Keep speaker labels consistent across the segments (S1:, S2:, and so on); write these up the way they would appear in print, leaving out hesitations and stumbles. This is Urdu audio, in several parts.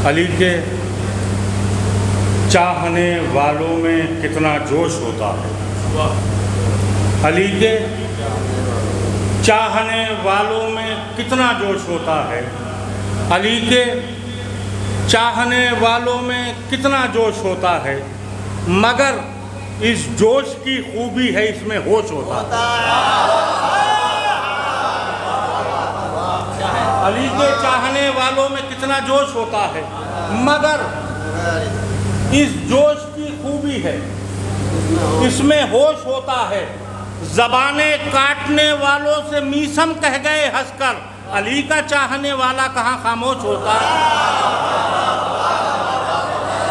S1: علی کے چاہنے والوں میں کتنا جوش ہوتا ہے، علی کے چاہنے والوں میں کتنا جوش ہوتا ہے، علی کے چاہنے والوں میں کتنا جوش ہوتا ہے، مگر اس جوش کی خوبی ہے اس میں ہوش ہوتا ہے۔ علی کے چاہنے والوں میں کتنا جوش ہوتا ہے، مگر اس جوش کی خوبی ہے اس میں ہوش ہوتا ہے۔ زبانیں کاٹنے والوں سے میسم کہہ گئے ہنس کر، علی کا چاہنے والا کہاں خاموش ہوتا ہے۔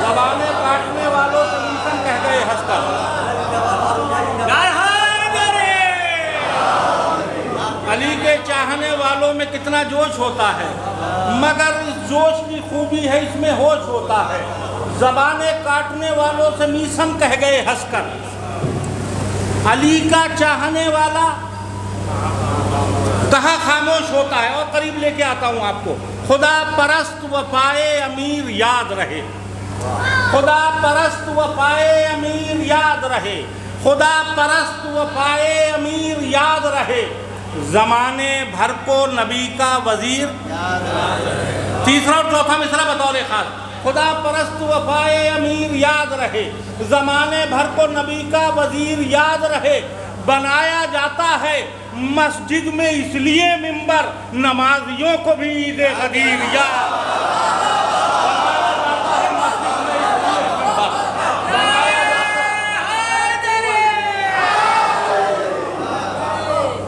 S1: زبانیں کاٹنے والوں سے میسم کہہ گئے ہنس کر، علی کے چاہنے والوں میں کتنا جوش ہوتا ہے، مگر اس جوش کی خوبی ہے اس میں ہوش ہوتا ہے۔ زبانیں کاٹنے والوں سے میسم کہہ گئے ہنس کر، علی کا چاہنے والا کہاں خاموش ہوتا ہے۔ اور قریب لے کے آتا ہوں آپ کو، خدا پرست وفائے امیر یاد رہے، خدا پرست وفائے امیر یاد رہے، خدا پرست وفائے امیر یاد رہے، زمانے بھر کو نبی کا وزیر۔ تیسرا اور چوتھا مصرع بطور خاص، خدا پرست وفائے امیر یاد رہے، زمانے بھر کو نبی کا وزیر یاد رہے، بنایا جاتا ہے مسجد میں اس لیے ممبر، نمازیوں کو بھی عید غدیر یاد۔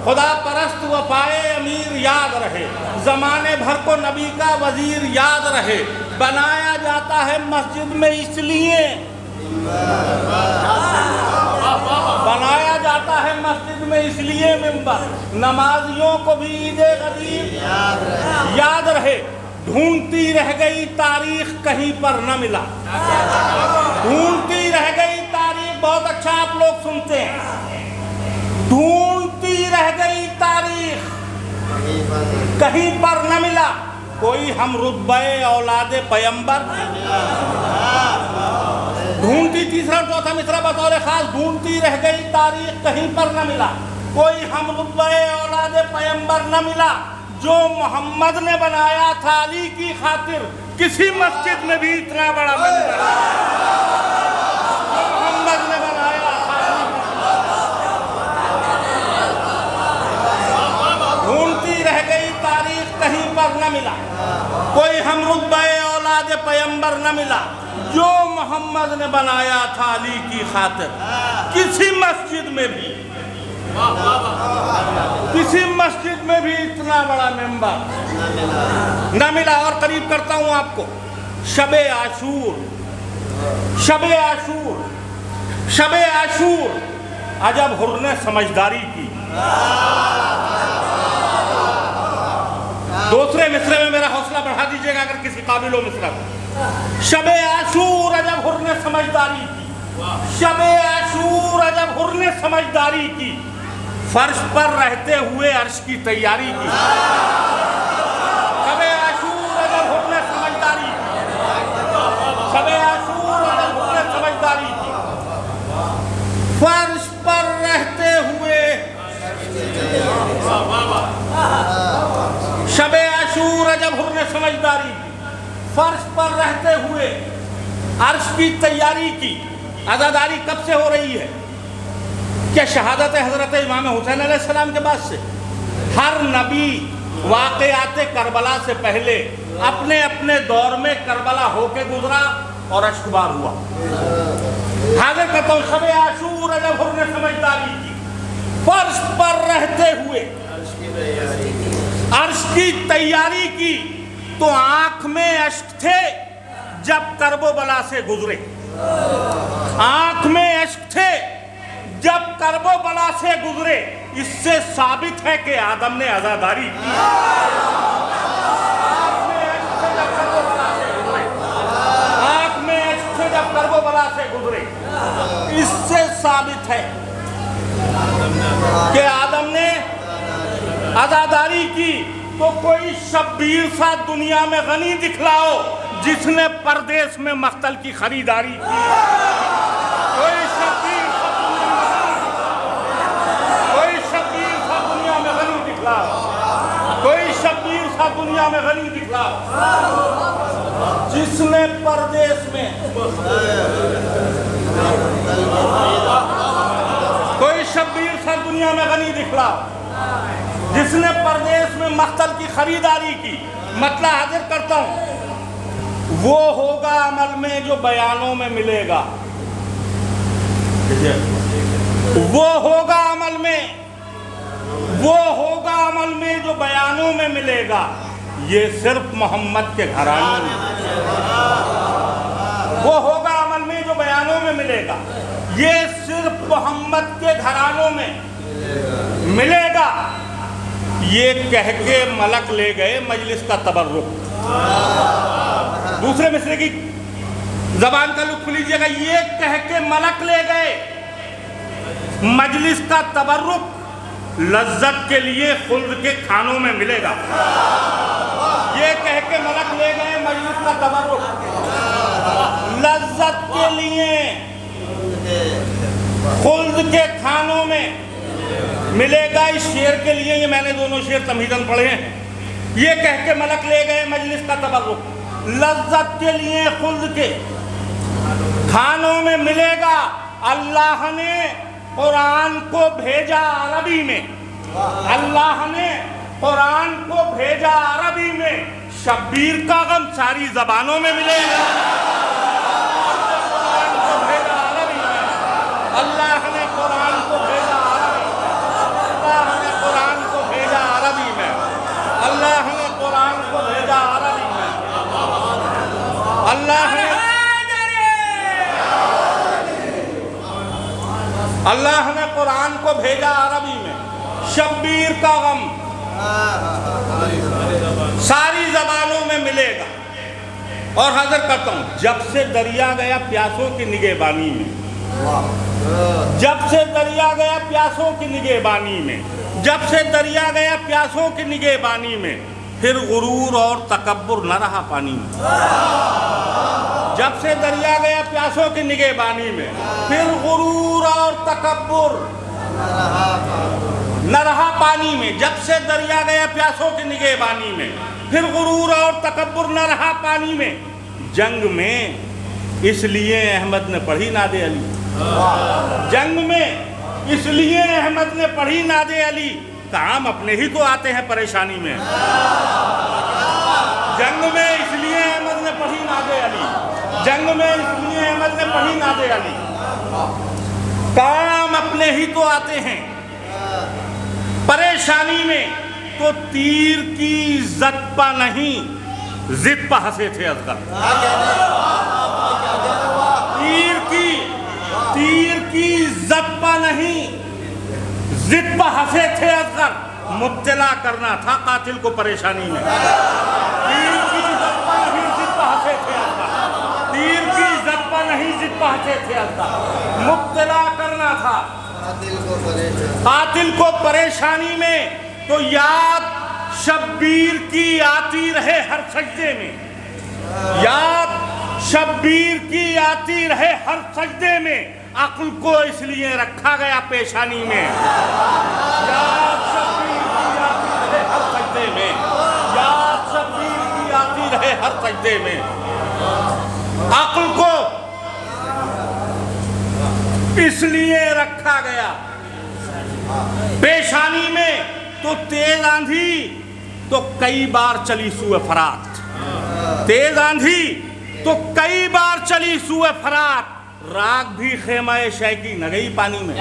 S1: خدا پرست وفائے امیر یاد رہے، زمانے بھر کو نبی کا وزیر یاد رہے، بنایا جاتا ہے مسجد میں اس لیے، بنایا جاتا ہے مسجد میں اس لیے ممبر، نمازیوں کو بھی عید غدیر یاد رہے، ڈھونڈتی رہ گئی تاریخ کہیں پر نہ ملا، ڈھونڈتی رہ گئی تاریخ، بہت اچھا آپ لوگ سنتے ہیں، ڈھونڈتی رہ گئی تاریخ کہیں پر نہ ملا، کوئی ہم رتبہ اولاد پیمبر، ڈھونڈتی تیسرا چوتھا مصرع بطور خاص، ڈھونڈتی رہ گئی تاریخ کہیں پر نہ ملا، کوئی ہم رتبہ اولاد پیمبر نہ ملا، جو محمد نے بنایا تھا علی کی خاطر، کسی مسجد میں بھی اتنا بڑا منبر محمد نے بنایا تھا، ڈھونڈتی رہ گئی تاریخ کہیں پر نہ ملا، کوئی ہم رتبہ اولاد پیمبر نہ ملا، جو محمد نے بنایا تھا علی کی خاطر، کسی مسجد میں بھی، کسی مسجد میں بھی اتنا بڑا منبر نہ ملا۔ اور قریب کرتا ہوں آپ کو، شب عاشور، شب عاشور، شب عاشور، عجب حر نے سمجھداری کی۔ دوسرے مصرع میں میرا حوصلہ بڑھا دیجئے گا اگر کسی قابل و مصرع کو، شب عاشور عجب حر نے سمجھداری کی، شب عاشور عجب حر نے سمجھداری کی، فرش پر رہتے ہوئے عرش کی تیاری کی، شب عاشور عجب حر نے سمجھداری کی، شب عاشور عجب حر نے سمجھداری کی، فرش پر رہتے ہوئے، شب عاشور عجب حر نے سمجھداری کی، فرش پر رہتے ہوئے عرش کی تیاری کی۔ عزاداری کب سے ہو رہی ہے؟ کہ شہادت حضرت امام حسین علیہ السلام کے بعد سے؟ ہر نبی واقعات کربلا سے پہلے اپنے اپنے دور میں کربلا ہو کے گزرا اور اشکبار ہوا۔ حاضر کرتا ہوں، شب عاشور عجب حر نے سمجھداری کی، فرش پر رہتے ہوئے عرش کی تیاری کی، تو آنکھ میں اشک تھے جب کرب و بلا سے گزرے، آنکھ میں اشک تھے جب کرب و بلا سے گزرے، اس سے ثابت ہے کہ آدم نے عزاداری کی۔ آنکھ میں اشک تھے جب کرب و بلا سے گزرے، اس سے ثابت ہے کہ آدم نے عزاداری کی۔ تو کوئی شبیر سا دنیا میں غنی دکھلاؤ جس نے پردیس میں مقتل کی خریداری کی. کوئی شبیر سا دنیا میں غنی دکھلا. کوئی شبیر سا دنیا میں غنی دکھلا جس نے پردیس میں کوئی شبیر سا دنیا میں غنی دکھلا جس نے پردیس میں مقتل کی خریداری کی. مطلب حاضر کرتا ہوں، وہ ہوگا عمل میں جو بیانوں میں ملے گا. وہ ہوگا عمل میں جو بیانوں میں ملے گا. یہ صرف محمد کے گھرانے میں. وہ ہوگا عمل میں جو بیانوں میں ملے گا. یہ صرف محمد کے گھرانوں میں ملے گا. یہ کہہ کے ملک لے گئے مجلس کا تبرک. دوسرے مصرے کی زبان کا لطف لیجئے گا. یہ کہہ کے ملک لے گئے مجلس کا تبرک. لذت کے لیے خلد کے کھانوں میں ملے گا. یہ کہہ کے ملک لے گئے مجلس کا تبرک. لذت کے لیے خلد کے کھانوں میں ملے گا. اس شعر کے لیے یہ میں نے دونوں شعر تمہیداً پڑھے ہیں. یہ کہہ کے ملک لے گئے مجلس کا تبرک. لذت کے لیے خلد کے کھانوں میں ملے گا. اللہ نے قرآن کو بھیجا عربی میں. اللہ نے قرآن کو بھیجا عربی میں. شبیر کا غم ساری زبانوں میں ملے گا. اللہ نے قرآن کو بھیجا عربی میں. اللہ نے قرآن کو بھیجا عربی میں. اللہ نے قرآن کو بھیجا عربی میں. اللہ نے قرآن کو بھیجا عربی میں. شبیر کا غم ساری زبانوں میں ملے گا. اور حاضر کرتا ہوں، جب سے دریا گیا پیاسوں کی نگہبانی میں. جب سے دریا گیا پیاسوں کی نگہبانی میں. جب سے دریا گیا پیاسوں کی نگہبانی میں. پھر غرور اور تکبر نہ رہا پانی میں. جب سے دریا گیا پیاسوں کی نگہبانی میں. پھر غرور اور تکبر نہ رہا پانی میں. جب سے دریا گیا پیاسوں کی نگہبانی میں. پھر غرور اور تکبر نہ رہا پانی میں. جنگ میں اس لیے احمد نے پڑھی ناد علی. جنگ میں اس لیے احمد نے پڑھی ناد علی. کام اپنے ہی تو آتے ہیں پریشانی میں. جنگ میں اس لیے احمد نے پڑھی ناد علی. جنگ میں اس لیے احمد نے پڑھی ناد علی. کام اپنے ہی تو آتے ہیں پریشانی میں. تو تیر کی عزت پا نہیں ضد پہ ہنسے تھے اصغر. تیر کی عزت پا نہیں ضد پہ ہنسے تھے اصغر. مبتلا کرنا تھا قاتل کو پریشانی میں. تیر کی عزت پا نہیں ضد پہ ہنسے تھے اصغر. تیر کی عزت پا نہیں ضد پہ ہنسے تھے اصغر. مبتلا کرنا تھا قاتل کو پریشانی میں. تو یاد شبیر کی آتی رہے ہر سجدے میں. یاد شبیر کی آتی رہے ہر سجدے میں. عقل کو اس لیے رکھا گیا پیشانی میں. یاد شبیر کی آتی رہے ہر سجدے میں. یاد شبیر کی آتی رہے ہر سجدے میں. عقل کو اس لیے رکھا گیا پیشانی میں. تو تیز آندھی تو کئی بار چلی سوئے فرات. تیز آندھی تو کئی بار چلی سوئے فرات. راگ بھی خیمہ شے کی نہ گئی پانی میں.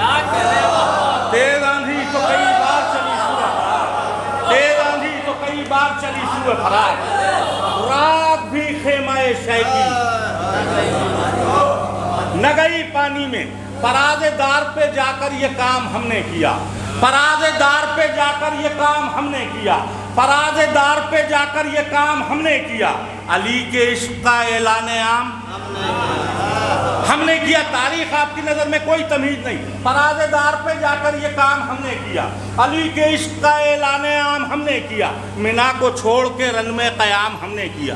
S1: تیز آندھی تو کئی بار چلی سوئے فرات. تیز آندھی تو کئی بار چلی سوئے فرات. راگ بھی خیمہ شے کی نہ گئی پانی میں. فراز دار پہ جا کر یہ کام ہم نے کیا. فراز دار پہ جا کر یہ کام ہم نے کیا. فراز دار پہ جا کر یہ کام ہم نے کیا. علی کے عشق کا اعلان عام ہم نے کیا. تاریخ آپ کی نظر میں کوئی تمیز نہیں. فراز دار پہ جا کر یہ کام ہم نے کیا. علی کے عشق کا اعلان عام ہم نے کیا. مینا کو چھوڑ کے رن میں قیام ہم نے کیا.